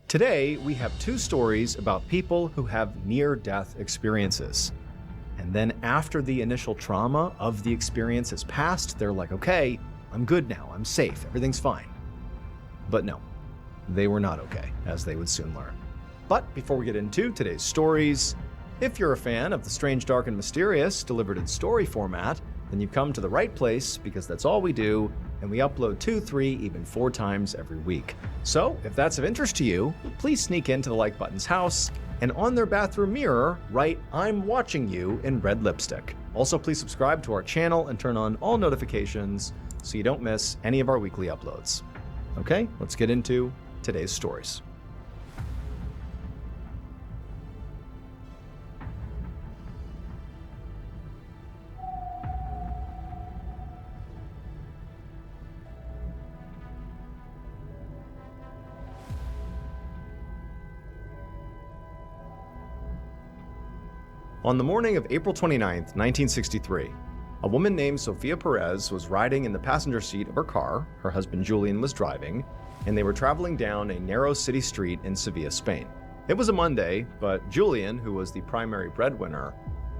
Today, we have two stories about people who have near-death experiences. And then after the initial trauma of the experience has passed, they're like, okay, I'm good now, I'm safe, everything's fine. But no, they were not okay, as they would soon learn. But before we get into today's stories, if you're a fan of the strange, dark, and mysterious delivered in story format, then you've come to the right place because that's all we do, and we upload 2, 3, even 4 times every week. So if that's of interest to you, please sneak into the Like Button's house and on their bathroom mirror, write "I'm watching you" in red lipstick. Also, please subscribe to our channel and turn on all notifications so you don't miss any of our weekly uploads. Okay, let's get into today's stories. On the morning of April 29, 1963, a woman named Sofia Perez was riding in the passenger seat of her car. Her husband Julian was driving, and they were traveling down a narrow city street in Sevilla, Spain. It was a Monday, but Julian, who was the primary breadwinner,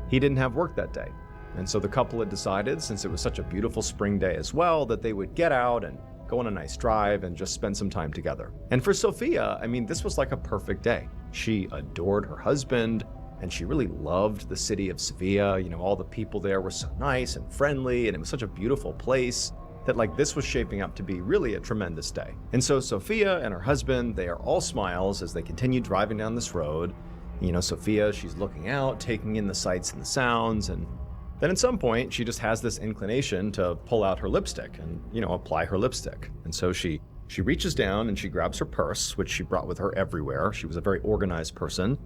he didn't have work that day. And so the couple had decided, since it was such a beautiful spring day as well, that they would get out and go on a nice drive and just spend some time together. And for Sofia, this was like a perfect day. She adored her husband, and she really loved the city of Sevilla. All the people there were so nice and friendly, and it was such a beautiful place that this was shaping up to be really a tremendous day. And so Sofia and her husband, they are all smiles as they continue driving down this road. Sofia, she's looking out, taking in the sights and the sounds, and then at some point, she just has this inclination to pull out her lipstick and, apply her lipstick. And so she reaches down and she grabs her purse, which she brought with her everywhere. She was a very organized person.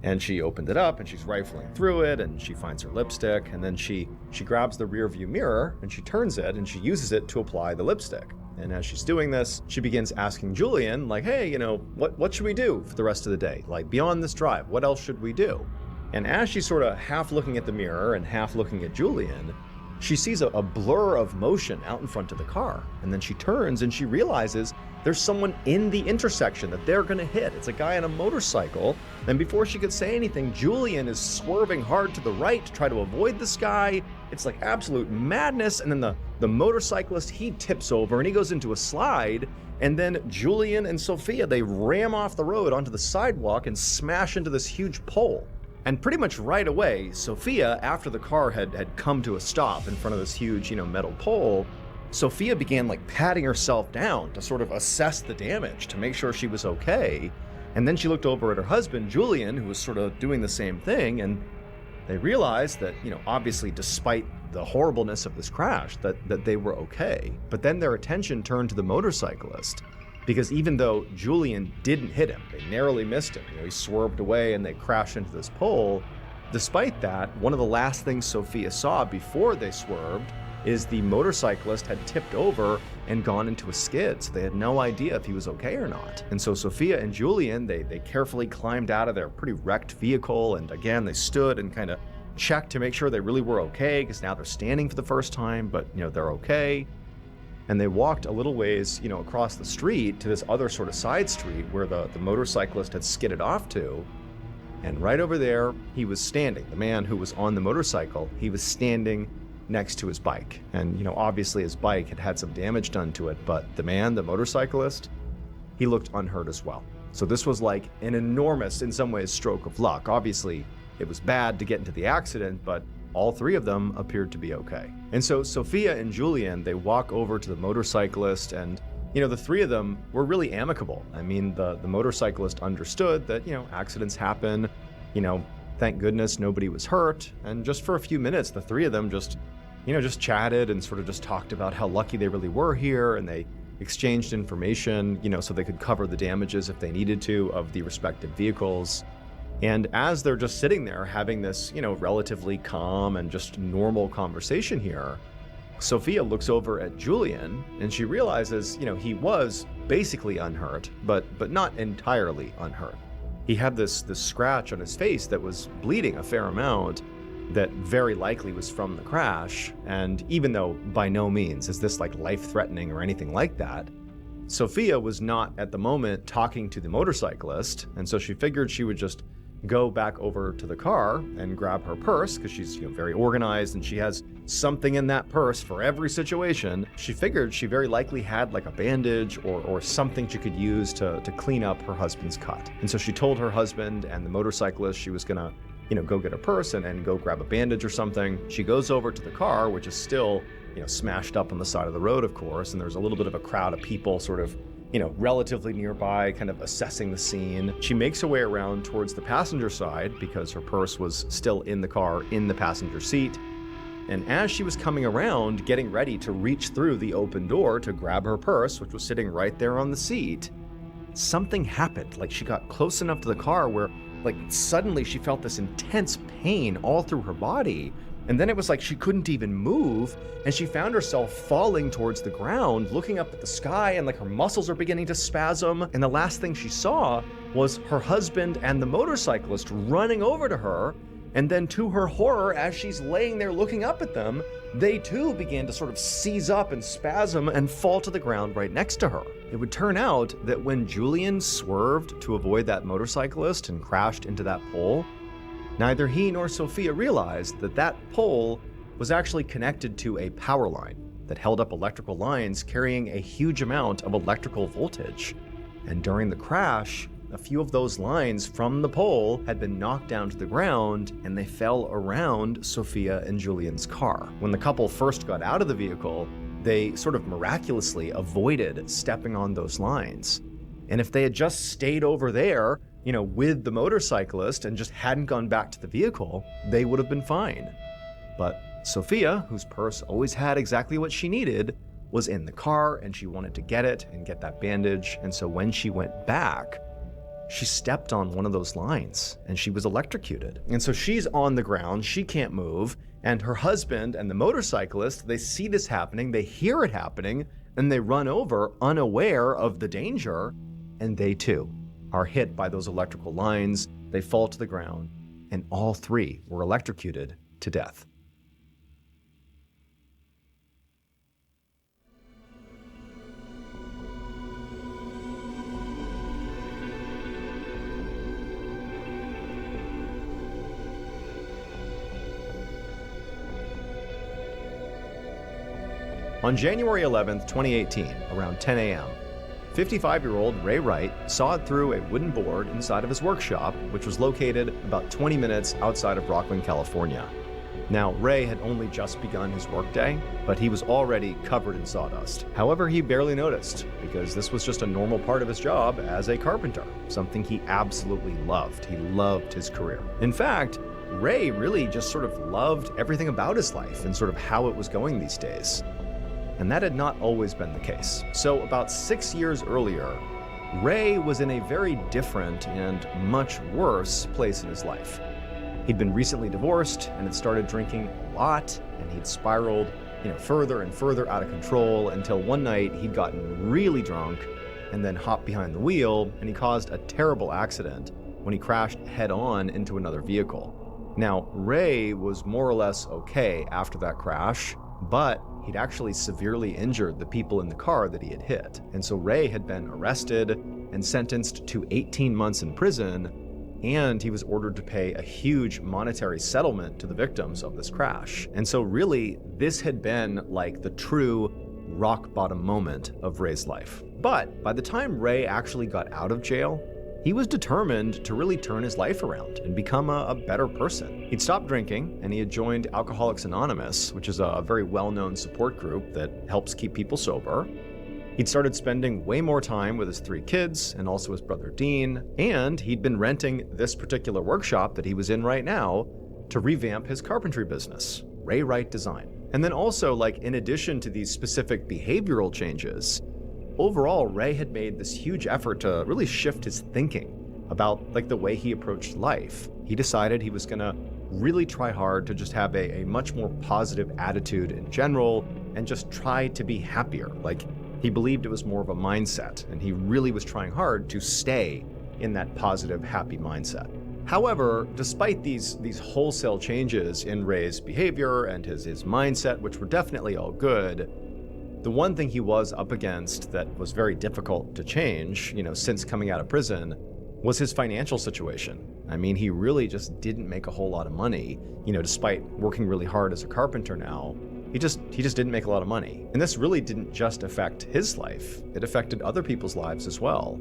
And she opened it up and she's rifling through it and she finds her lipstick, and then she grabs the rear view mirror and she turns it and she uses it to apply the lipstick. And as she's doing this, she begins asking Julian, hey, what should we do for the rest of the day? Beyond this drive, what else should we do? And as she's sort of half looking at the mirror and half looking at Julian, she sees a blur of motion out in front of the car. And then she turns and she realizes there's someone in the intersection that they're gonna hit. It's a guy on a motorcycle. And before she could say anything, Julian is swerving hard to the right to try to avoid this guy. It's like absolute madness. And then the motorcyclist, he tips over and he goes into a slide. And then Julian and Sofia, they ram off the road onto the sidewalk and smash into this huge pole. And pretty much right away, Sofia, after the car had come to a stop in front of this huge, metal pole, Sofia began patting herself down to sort of assess the damage to make sure she was okay. And then she looked over at her husband, Julian, who was sort of doing the same thing. And they realized that, obviously despite the horribleness of this crash, that they were okay. But then their attention turned to the motorcyclist. Because even though Julian didn't hit him, they narrowly missed him. He swerved away and they crashed into this pole. Despite that, one of the last things Sofia saw before they swerved is the motorcyclist had tipped over and gone into a skid. So they had no idea if he was okay or not. And so Sofia and Julian, they carefully climbed out of their pretty wrecked vehicle. And again, they stood and kind of checked to make sure they really were okay, because now they're standing for the first time, but they're okay. And they walked a little ways, across the street to this other sort of side street where the motorcyclist had skidded off to. And right over there, he was standing. The man who was on the motorcycle, he was standing next to his bike. And, obviously his bike had had some damage done to it, but the motorcyclist, he looked unhurt as well. So this was like an enormous, in some ways, stroke of luck. Obviously, it was bad to get into the accident, but all three of them appeared to be okay. And so Sofia and Julian, they walk over to the motorcyclist, and, the three of them were really amicable. The motorcyclist understood that, accidents happen, thank goodness nobody was hurt. And just for a few minutes, the three of them just chatted and sort of just talked about how lucky they really were here, and they exchanged information, so they could cover the damages if they needed to of the respective vehicles. And as they're just sitting there having this, relatively calm and just normal conversation here, Sofia looks over at Julian and she realizes, he was basically unhurt, but not entirely unhurt. He had this scratch on his face that was bleeding a fair amount that very likely was from the crash. And even though by no means is this life-threatening or anything like that, Sophia was not at the moment talking to the motorcyclist, and so she figured she would just go back over to the car and grab her purse, because she's very organized and she has something in that purse for every situation. She figured she very likely had like a bandage or something she could use to clean up her husband's cut. And so she told her husband and the motorcyclist she was gonna go get a purse and go grab a bandage or something. She goes over to the car, which is still smashed up on the side of the road, of course, and there's a little bit of a crowd of people sort of relatively nearby, kind of assessing the scene. She makes her way around towards the passenger side because her purse was still in the car in the passenger seat. And as she was coming around, getting ready to reach through the open door to grab her purse, which was sitting right there on the seat, something happened. Like, she got close enough to the car where, like, suddenly she felt this intense pain all through her body. And then it was like she couldn't even move, and she found herself falling towards the ground, looking up at the sky, and like her muscles are beginning to spasm. And the last thing she saw was her husband and the motorcyclist running over to her. And then, to her horror, as she's laying there looking up at them, they too began to sort of seize up and spasm and fall to the ground right next to her. It would turn out that when Julian swerved to avoid that motorcyclist and crashed into that pole, neither he nor Sophia realized that that pole was actually connected to a power line that held up electrical lines carrying a huge amount of electrical voltage. And during the crash, a few of those lines from the pole had been knocked down to the ground, and they fell around Sophia and Julian's car. When the couple first got out of the vehicle, they sort of miraculously avoided stepping on those lines. And if they had just stayed over there, with the motorcyclist and just hadn't gone back to the vehicle, they would have been fine. But Sophia, whose purse always had exactly what she needed, was in the car, and she wanted to get it and get that bandage. And so when she went back, she stepped on one of those lines and she was electrocuted. And so she's on the ground, she can't move, and her husband and the motorcyclist, they see this happening, they hear it happening, and they run over unaware of the danger, and they too are hit by those electrical lines. They fall to the ground, and all three were electrocuted to death. On January 11th, 2018, around 10 a.m., 55-year-old Ray Wright sawed through a wooden board inside of his workshop, which was located about 20 minutes outside of Rockland, California. Now, Ray had only just begun his workday, but he was already covered in sawdust. However, he barely noticed, because this was just a normal part of his job as a carpenter, something he absolutely loved. He loved his career. In fact, Ray really just sort of loved everything about his life and sort of how it was going these days. And that had not always been the case. So about 6 years earlier, Ray was in a very different and much worse place in his life. He'd been recently divorced and had started drinking a lot, and he'd spiraled, further and further out of control until one night he'd gotten really drunk and then hopped behind the wheel, and he caused a terrible accident when he crashed head-on into another vehicle. Now, Ray was more or less okay after that crash, but he'd actually severely injured the people in the car that he had hit. And so Ray had been arrested and sentenced to 18 months in prison, and he was ordered to pay a huge monetary settlement to the victims of this crash. And so really, this had been like the true rock bottom moment of Ray's life. But by the time Ray actually got out of jail, he was determined to really turn his life around and become a better person. He'd stopped drinking, and he had joined Alcoholics Anonymous, which is a very well-known support group that helps keep people sober. He'd started spending way more time with his 3 kids and also his brother Dean, and he'd been renting this particular workshop that he was in right now to revamp his carpentry business, Ray Wright Design. And then also, in addition to these specific behavioral changes, overall, Ray had made this huge effort to really shift his thinking about the way he approached life. He decided he was gonna really try hard to just have a much more positive attitude in general and just try to be happier. He believed it was more of a mindset, and he really was trying hard to stay in that positive, happy mindset. However, despite these wholesale changes in Ray's behavior and his mindset, which were definitely all good, The one thing he was up against that was very difficult to change, since coming out of prison, was his financial situation. I mean, he really just didn't make a whole lot of money, despite working really hard as a carpenter now. He just didn't make a lot of money. And this really didn't just affect his life. It affected other people's lives as well.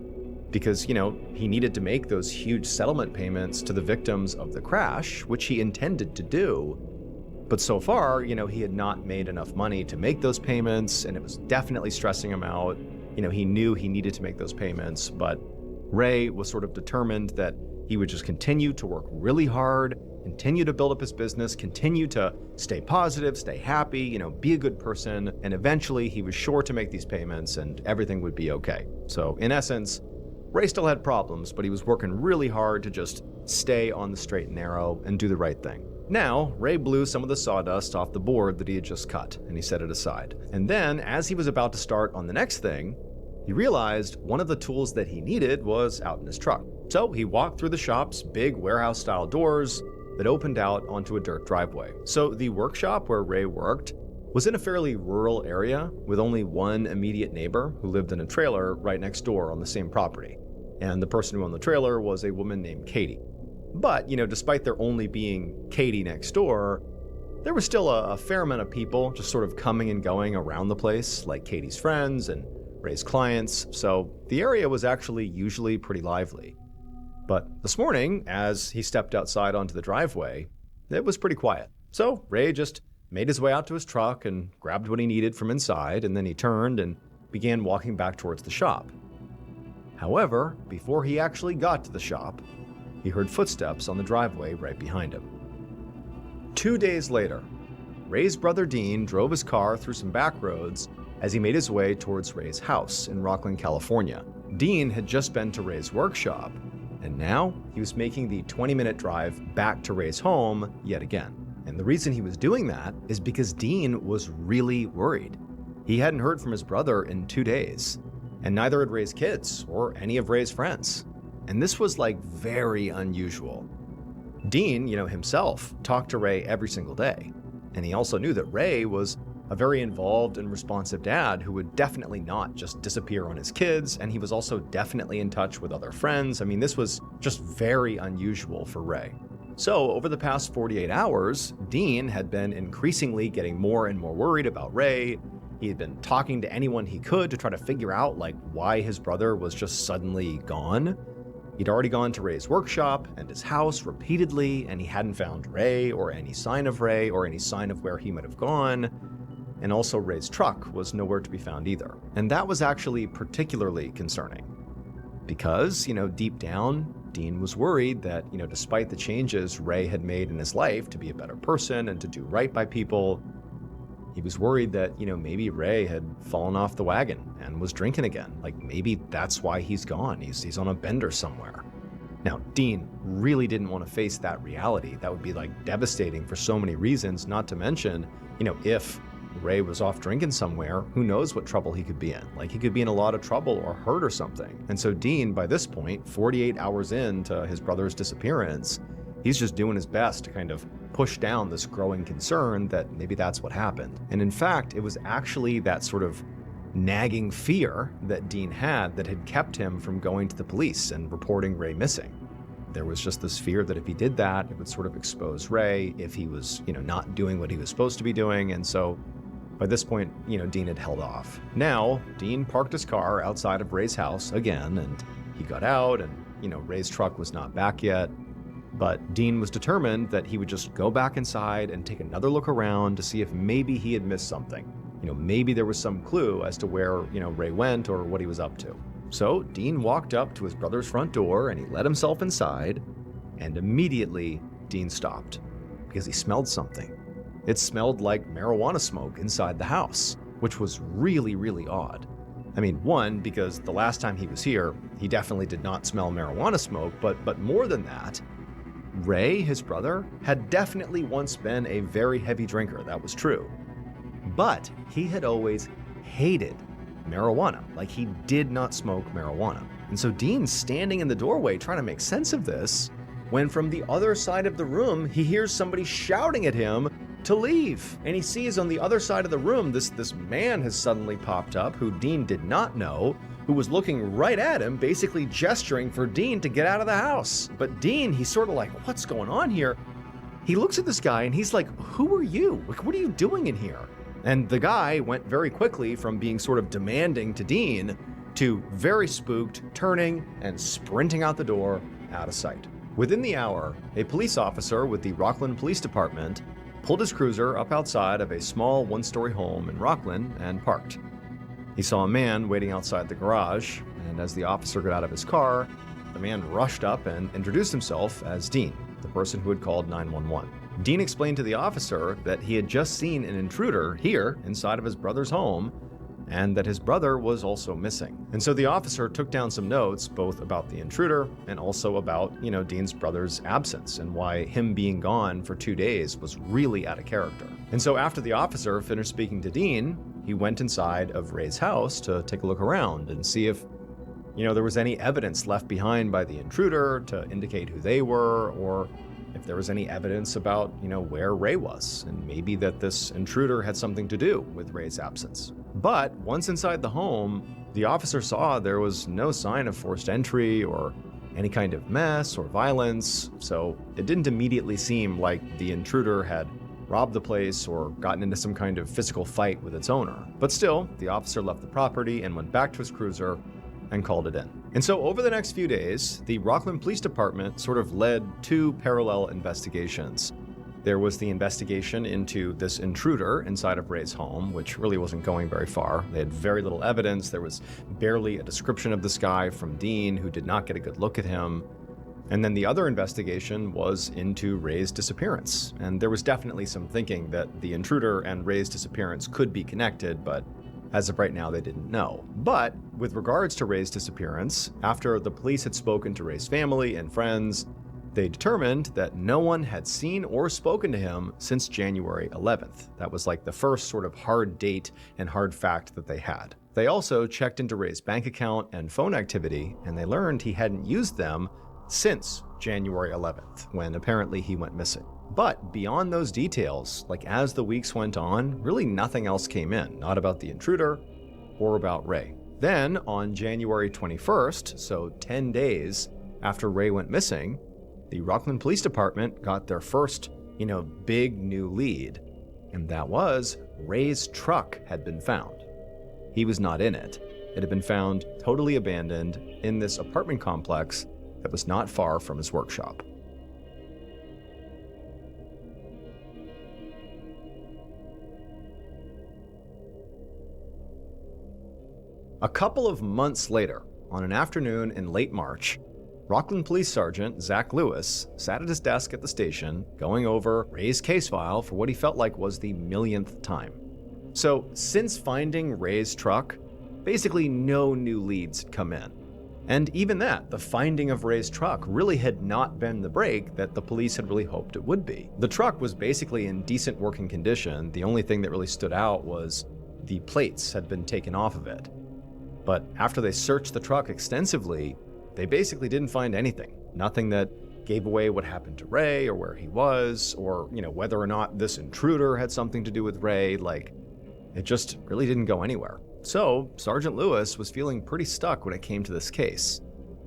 Because, he needed to make those huge settlement payments to the victims of the crash, which he intended to do. But so far, he had not made enough money to make those payments, and it was definitely stressing him out. He knew he needed to make those payments, but Ray was sort of determined that he would just continue to work really hard, continue to build up his business, continue to stay positive, stay happy, be a good person, and eventually he was sure to make these payments and everything would be okay. So in essence, Ray still had problems, but he was working really hard to just stay on the straight and narrow and do the right thing. Now, Ray blew some of the sawdust off the board that he had just cut, and he set it aside. And then, as he was about to start on the next thing, he realized one of the tools that he needed was out in his truck. So he walked through the shop's big warehouse-style doors that opened out onto a dirt driveway. So the workshop where Ray worked was in a fairly rural area with only one immediate neighbor who lived in a trailer right next door on the same property. And the person who owned the trailer was a woman named Katie. But, despite there only being Katie next door, there was still a fair amount of people just sort of coming and going around the place, like Katie's friends and Ray's clients, so the area was actually usually pretty lively. But this morning, as he stepped outside onto the driveway, it was pretty quiet. So Ray just made his way out to his truck and grabbed what he needed from inside, and then he turned and began walking back towards the shop. However, before he actually got to the shop, he heard footsteps on the driveway right behind him. 2 days later, Ray's brother Dean drove his car through some back roads as he made his way towards Ray's house in Rockland, California. Dean had just been to Ray's workshop, and now he was making the 20-minute drive back to Ray's home yet again. And the reason he was doing that is because Dean was really worried. He hadn't heard from his brother in 2 days, and neither had Ray's kids or any of Ray's friends. And this was very unusual. Dean, himself talked to Ray every single day. And he also knew that Ray was a very involved and responsive dad who would definitely not just disappear on his kids. And he was also definitely in touch with other friends. I mean, this was just very unusual for Ray. So over the past 48 hours, Dean had been increasingly getting more and more worried about Ray. He had been talking to anyone he could to try to figure out why his brother was just suddenly gone. He'd already gone to Ray's workshop and his house repeatedly, and he hadn't found Ray or any sign of Ray or any sign of where he might have gone. And also Ray's truck was nowhere to be found either. And that was actually particularly concerning because, deep down, Dean was worried that, despite the changes Ray had made in his life to be a better person and to do right by people, he was worried that, maybe Ray had fallen off the wagon and was drinking again. Maybe that's why he's gone. He's on a bender somewhere. Now, Dean really didn't want to face that reality. That would be devastating for so many reasons, not to mention, if Ray was off drinking somewhere, who knows what trouble he could be in. He could be in a lot of trouble or hurt or something. And so Dean, by this point, 48 hours into his brother's disappearance, he's just doing his best to kind of push down this growing concern that maybe that's what happened. And in fact, it was actually that sort of nagging fear that Dean had that had kept him from going to the police and reporting Ray missing. There was just this fear that if he did that, it would sort of expose Ray if he was, not doing what he was supposed to be doing. And so by this point, Dean had held off. Now, Dean parked his car outside of Ray's house again, and he got out and, Ray's truck was not back yet. But Dean was determined that he would just go back inside and take another look around to see if maybe he had missed something. Maybe there was some clue as to where, Ray went or what he was up to. So Dean walked up to his brother's front door and he let himself inside, and immediately Dean stopped because he smelled something. It smelled like marijuana smoke inside the house, which was really, really odd. I mean, one, because the last time he was here, he definitely did not smell marijuana smoke, but more than that, Ray, his brother, had definitely once been a very heavy drinker. That was true. But he had always hated marijuana. He did not smoke marijuana. And so Dean's standing in the doorway trying to make sense of this, when from the other side of the room, he hears somebody shouting at him to leave. And he sees on the other side of the room, this man has suddenly popped up who Dean did not know, who was looking right at him, basically gesturing for Dean to get out of the house. But Dean, he's sort of like, what's going on here? He looks at this guy and he's like, who are you? Like, what are you doing in here? And the guy went very quickly from being sort of demanding to Dean to very spooked, turning and sprinting out the door, out of sight. Within the hour, a police officer with the Rockland Police Department pulled his cruiser up outside of a small one-story home in Rockland and parked. He saw a man waiting outside the garage, and as the officer got out of his car, the man rushed up and introduced himself as Dean, the person who had called 911. Dean explained to the officer that he had just seen an intruder here inside of his brother's home, and that his brother was also missing. And so the officer took down some notes, both about the intruder and also about, Dean's brother's absence and why him being gone for 2 days was really out of character. And so after the officer finished speaking to Dean, he went inside of Ray's house to take a look around and see if, there was any evidence left behind by the intruder to indicate who they were, or if there was any evidence about, where Ray was, and maybe that this intruder had something to do with Ray's absence. But once inside the home, the officer saw there was no sign of forced entry or any kind of mess or violence, so it didn't immediately seem like the intruder had robbed the place or gotten into some kind of physical fight with its owner. But still, the officer left the property and went back to his cruiser and called it in. And so over the next few days, the Rockland Police Department sort of led 2 parallel investigations. There was the investigation into this intruder inside of Ray's home, which really wasn't going very far. They had very little evidence. There was barely a description of this guy from Dean, who did not get a good look at him. And then the other investigation was into Ray's disappearance. And there was definitely some thinking that the intruder and Ray's disappearance could be connected, but as of right now, they didn't know. But with regards to Ray's disappearance, after the police had spoken to Ray's family and friends, they determined that no one had seen or spoken to him since January 11th. That was like the first sort of hard date and hard fact that they had. They also checked into Ray's bank account and phone activity, and they learned he hadn't used them since January 11th, when apparently he went missing. But beyond those details, like as the weeks went on, really nothing else came in, not about the intruder or about Ray. Then on January 21st, so 10 days after Ray went missing, the Rockland Police Department got their first, big new lead. And that was Ray's truck had been found. He was not in it. It had been found totally abandoned in this apartment complex that was not far from his workshop. A couple of months later, on an afternoon in late March, Rockland Police Sergeant Zach Lewis sat at his desk at the station going over Ray's case file for what he felt like was the millionth time. So, since finding Ray's truck, basically no new leads had come in. And even that, the finding of Ray's truck really had not been the break that the police had really hoped it would be. The truck was basically in decent working condition. The only thing that really stood out was the plates had been taken off of it. But after they searched the truck extensively, they basically didn't find anything. Nothing that gave away what happened to Ray or where he was, or, whether or not this intruder had something to do with Ray. It just really didn't go anywhere. So Sergeant Lewis was feeling pretty stuck when it came to this case.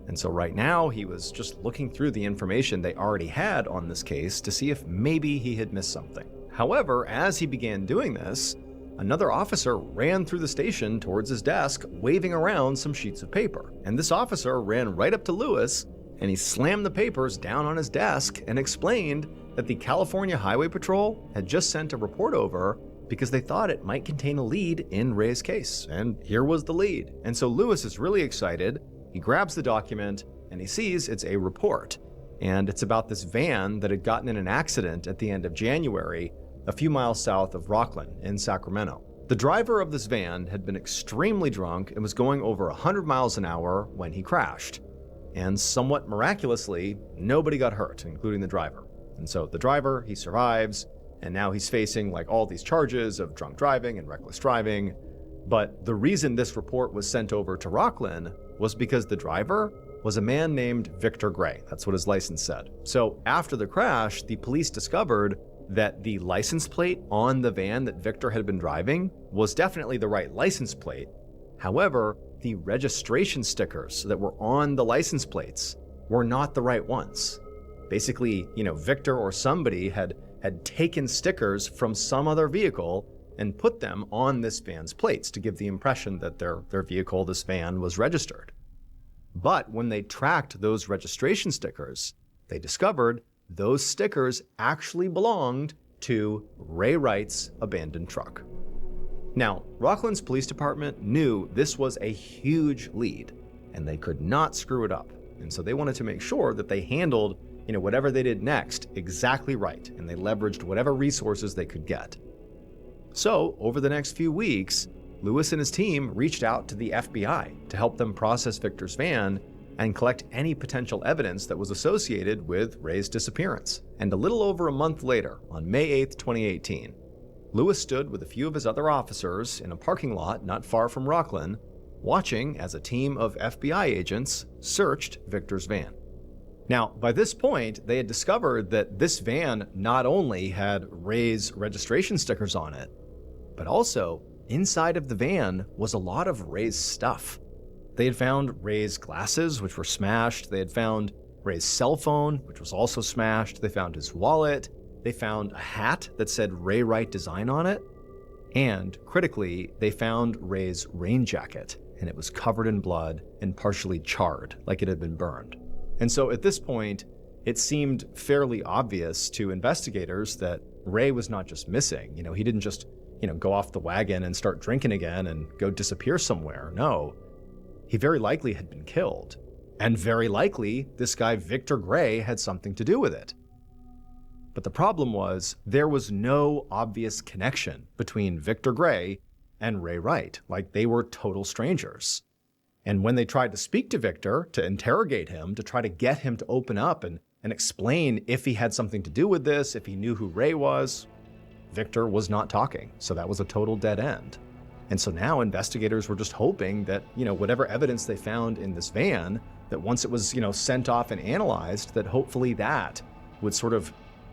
And so right now he was just looking through the information they already had on this case to see if maybe he had missed something. However, as he began doing this, another officer ran through the station towards his desk, waving around some sheets of paper. And this officer ran right up to Lewis, and he slammed the papers down on his desk and explained that the California Highway Patrol had just sent a report over because they thought it might contain a lead in Ray's case. And here was the lead. And so Lewis is really excited. He grabs the document, and he sees it's a report. And it's about this van that had gotten in an accident at the end of January, a few miles south of Rockland in Sacramento. The driver of this van had been extremely drunk and was going over 100 miles an hour when he crashed. And somewhat miraculously, nobody got hurt, including the driver. And so the driver, he survives, and now he's facing all these charges of drunk driving and reckless driving. But the reason this report was sent over to Rockland was because the driver was a man named Victor Gray. That's what his license said. So after the crash, the police discovered that the license plate on the van that Victor had been driving was definitely the right license plate. However, the registration stickers that were on the license plates were not the right ones. Basically, Victor or somebody had taken stickers from some other vehicle and put them on this van's plates to give the impression that their vehicle, this van, was registered. But when they tracked those registration stickers, they discovered those stickers actually belonged to Ray Wright's abandoned truck. Now, Rockland's police department knew this was a huge lead, and they could not screw it up. And so they wanted to make sure that they handled, whatever they did next exactly right, and they leveraged whatever resources they could get. So, over the next few weeks, Lewis and his team reached out to the FBI to help them process Victor's van and collect any potential evidence that was associated with Ray's disappearance. And a little over a month later, on May 8, 2018, Lewis stood with a few of his other officers in a parking lot not far from Rockland, watching as a team of FBI agents searched Victor's van. Now, by this point, they had discovered that this van not only had Ray's registration stickers on it, but also inside of the van was a lot of Ray's stuff. They had found Ray's glasses, which were smashed. They had found Ray's cell phone, which was also smashed. They found his wallet. They found a hat that said Ray Wright design on it. And critically, they found Ray's rain jacket, and it was covered in blood and partially charred, like it had been burned. And so at this point, it seemed fairly obvious to investigators that Ray was not just missing. He didn't just, go off the wagon and start drinking again and go disappear somewhere. No, he very likely had been killed. And very likely, this guy Victor Gray had something to do with it. But the problem was, there was no obvious connection between Victor Gray and Ray Wright. Like, they were total strangers. And when they tried to speak to Victor, to interrogate him, to try to get him to open up and explain if he had something to do with this, if he knew who Ray was, Victor was not talking. So that was a total dead end. And so now investigators were just hoping that, whatever evidence they found in this van, that once it was, sent off and analyzed, that hopefully that would sort of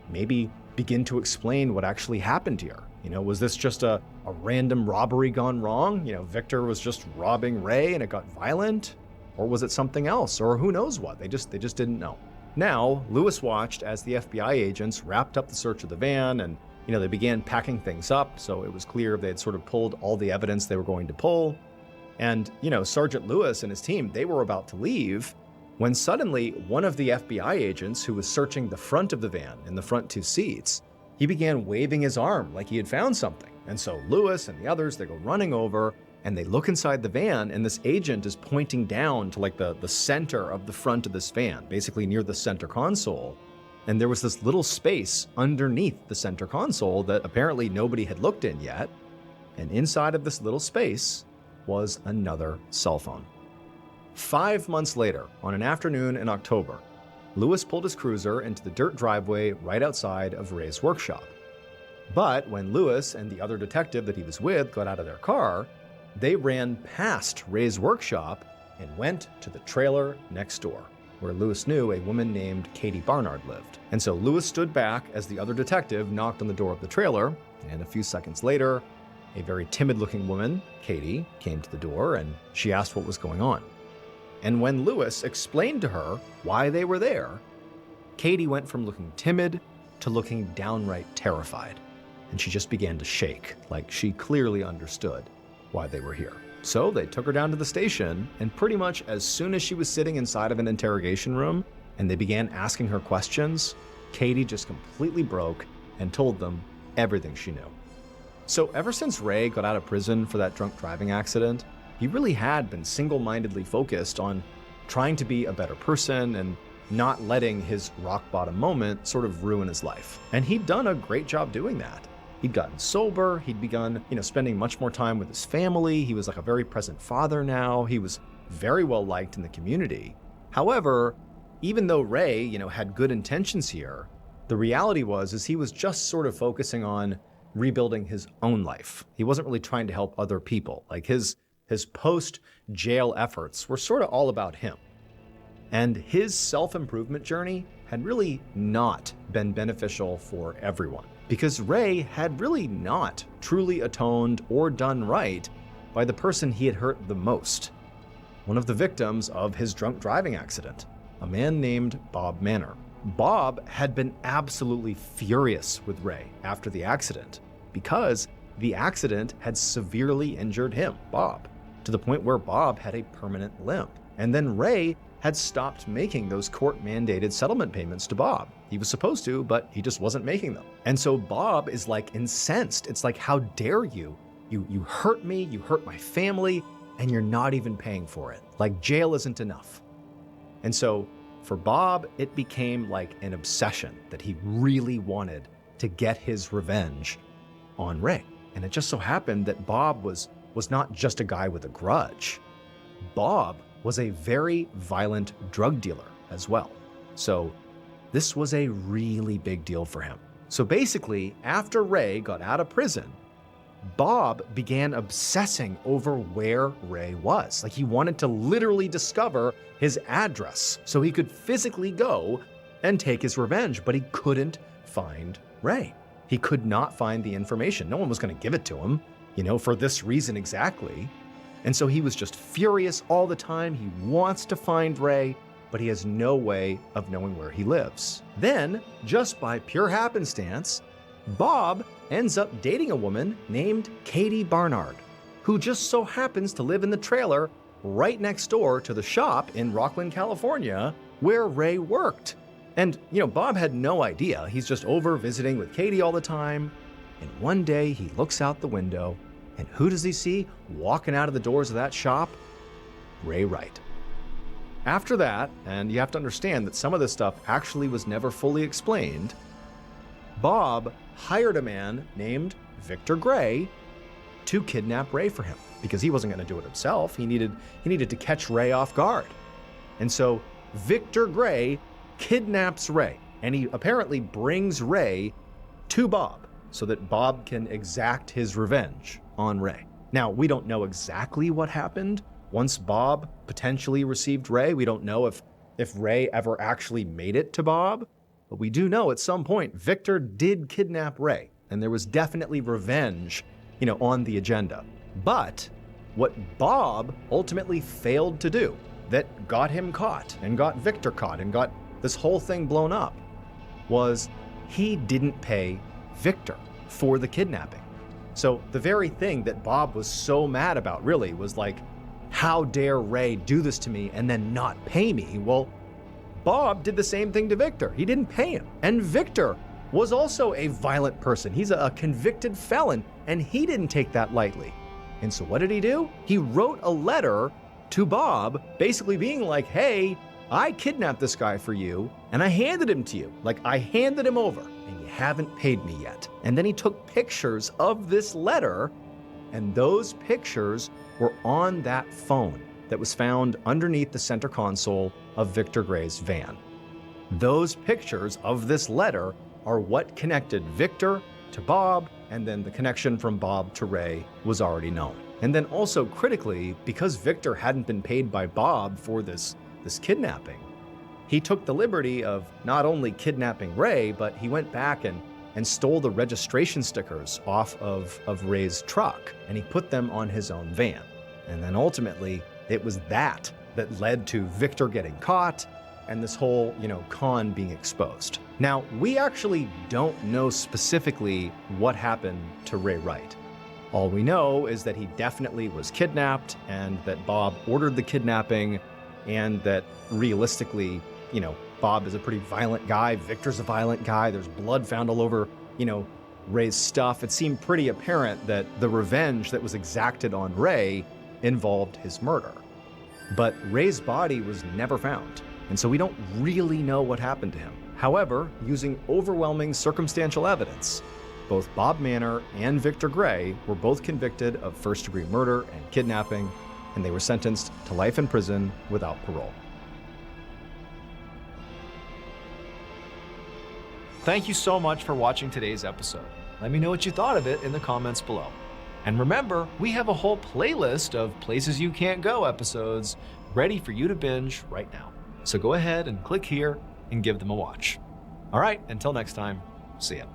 maybe begin to explain what actually happened here. Was this just a random robbery gone wrong? Victor was just robbing Ray and it got violent? Or was it something else? Or who knows what? They just didn't know. Now, Lewis watched as the FBI agents wrapped up the search of the van and, they began packing things up. So it was clear they had sort of pulled all the evidence they were going to pull. And, Sergeant Lewis and his team, they were about to leave when suddenly one of the FBI agents who was searching the front of the van in the front two seats, he began waving his arm like he had found something. And so Lewis and the others, they go running over and they look inside the van, and this agent is pointing down to like the center of the front of this van, basically near the center console. And there was this little space underneath the center console that apparently nobody had looked in yet. And inside of this little space was another cell phone. 5 months later, on an afternoon in October, Lewis pulled his cruiser into the dirt driveway right outside of Ray's workshop. But when Lewis and the other detective that he was with got out of their car, they ran past Ray's workshop and went to the trailer next door, where Lewis knew a woman named Katie Barnard lived. And so Lewis stood back as the other detective knocked on the door of the trailer, and a few seconds later, a very timid-looking woman, Katie, came to the door and she asked what was going on. And when Lewis explained to her why they were there, Katie went from looking timid to looking downright terrified. And she just began to shake, like she clearly understood why they were here. So they took her down to the station, and pretty much as soon as she was sitting inside of an interrogation room and they began asking her questions, Katie just completely broke and told them everything she knew. So ever since Ray got out of prison for that drunk driving accident, he really had been single-mindedly focused on trying to be a better person and not letting his rock bottom moment sort of ruin his life. And he'd done a great job doing that. He'd gotten sober, he'd begun, spending much more time with his family. He was like a very present father now. He was very well liked in the community. However, even though Ray, had good intentions here, the reality was he was just sort of focusing on rebuilding his own life. He wasn't really trying to help other people. Like his post-jail efforts were sort of all about him. And his self-improvement journey had really not been beneficial for everyone, because Ray had really not truly atoned or done right by the person he had hurt the most, one of the victims of his drunk driving accident, a man named Bob Manor. Bob had been absolutely furious with Ray after the accident because the accident had severely injured him, Bob, to the point where Bob had a permanent limp. And then Ray had stopped making those court-mandated settlement payments to Bob. He was supposed to, but he just wasn't making them. And so Bob is like incensed. It's like, how dare you? You hurt me, you hurt my family, and you're not even paying for it. Like, jail isn't enough. And so for Bob, it became like an obsession that he really wanted to get his revenge on Ray. And it just so happened that Bob was not just a guy with a grudge. Bob was a very violent drug dealer as well. So this was a really big deal for him. So basically, after Ray got out of prison, Bob began obsessing over where Ray was. Like, he wanted to literally discover his address so he could physically go and take his revenge, but he couldn't find Ray. He could not find the information. No one was going to give it to him, for this reason exactly. And so he was just furious all the time. He wants to find Ray, but he has no way of knowing where he lives. Then, just by pure happenstance, Bob ends up dating a woman named Katie Barnard, who just so happens to live in the trailer right next door to the shop in Rockland, California, where Ray worked. And, Bob had no idea. He's just over visiting with Katie all the time. And one day he looks out the window, and who does he see walking out of the doors of that shop? Ray Wright. After that, and you have to understand that some of this stuff actually was never fully explained, Bob hired a man named Victor Gray to kidnap Ray for him, because he wasn't going to do it himself. He needed to catch Ray off guard. And so Victor Gray kidnaps Ray, and he apparently brings Ray to Bob so that Bob can exact his revenge on Ray. Now, we don't know exactly what happened once Bob potentially received Ray. We don't know if Ray ever actually made it to Bob, but we do know at some point Victor did kidnap Ray, and there was definitely revenge, on the agenda. But what Bob ultimately failed to do, that got him caught and got Victor caught and got this whole thing blown up, was he didn't pay Victor for the kidnapping. So the very thing that Bob was so mad about really was like, how dare Ray do this to me and then not pay me? Well, Bob did the same thing to Victor. He didn't pay him. And Victor was also a violent person. He's a convicted felon, and he didn't take that lightly. And so what did he do? He wrote a letter to Bob, basically being like, hey, I kidnapped this guy for you, and I handed him to you. Like, I handed him over, and you haven't paid me yet. And then he took pictures of this letter, and those pictures were on that phone that was found underneath the center console of Victor Gray's van. Those pictures of this letter are what connected Victor to Bob, and then the connection from Bob to Ray was already known. And then also critically, because Victor hadn't been paid by Bob for this kidnapping, he took the liberty of not only kidnapping Ray, but he went back and stole the registration stickers off of Ray's truck, and he put them on his own van. And then ultimately, it was that led to Victor getting caught and this whole, con being exposed. Now, we actually don't know specifically what happened to Ray Wright. All we know is that he definitely was kidnapped, and that Bob ordered the kidnapping, and that realistically, Bob is a pretty violent guy. Victor's a violent guy. There's blood found all over, Ray's stuff. It seemed pretty apparent that the revenge that was exacted on Ray involved his murder. But Ray's body was never found, and so we don't really know what happened to him. However, using overwhelming circumstantial evidence, both Bob Manor and Victor Gray were both convicted of first-degree murder and kidnapping, and they were sentenced to life in prison without parole. Thank you so much for watching today's episode. Let me know what you thought of it in the comments below. And remember, we have a whole playlist of Places You Can't Go episodes ready for you to binge right now. So go ahead and click here and give them a watch. All right, until next time, see ya.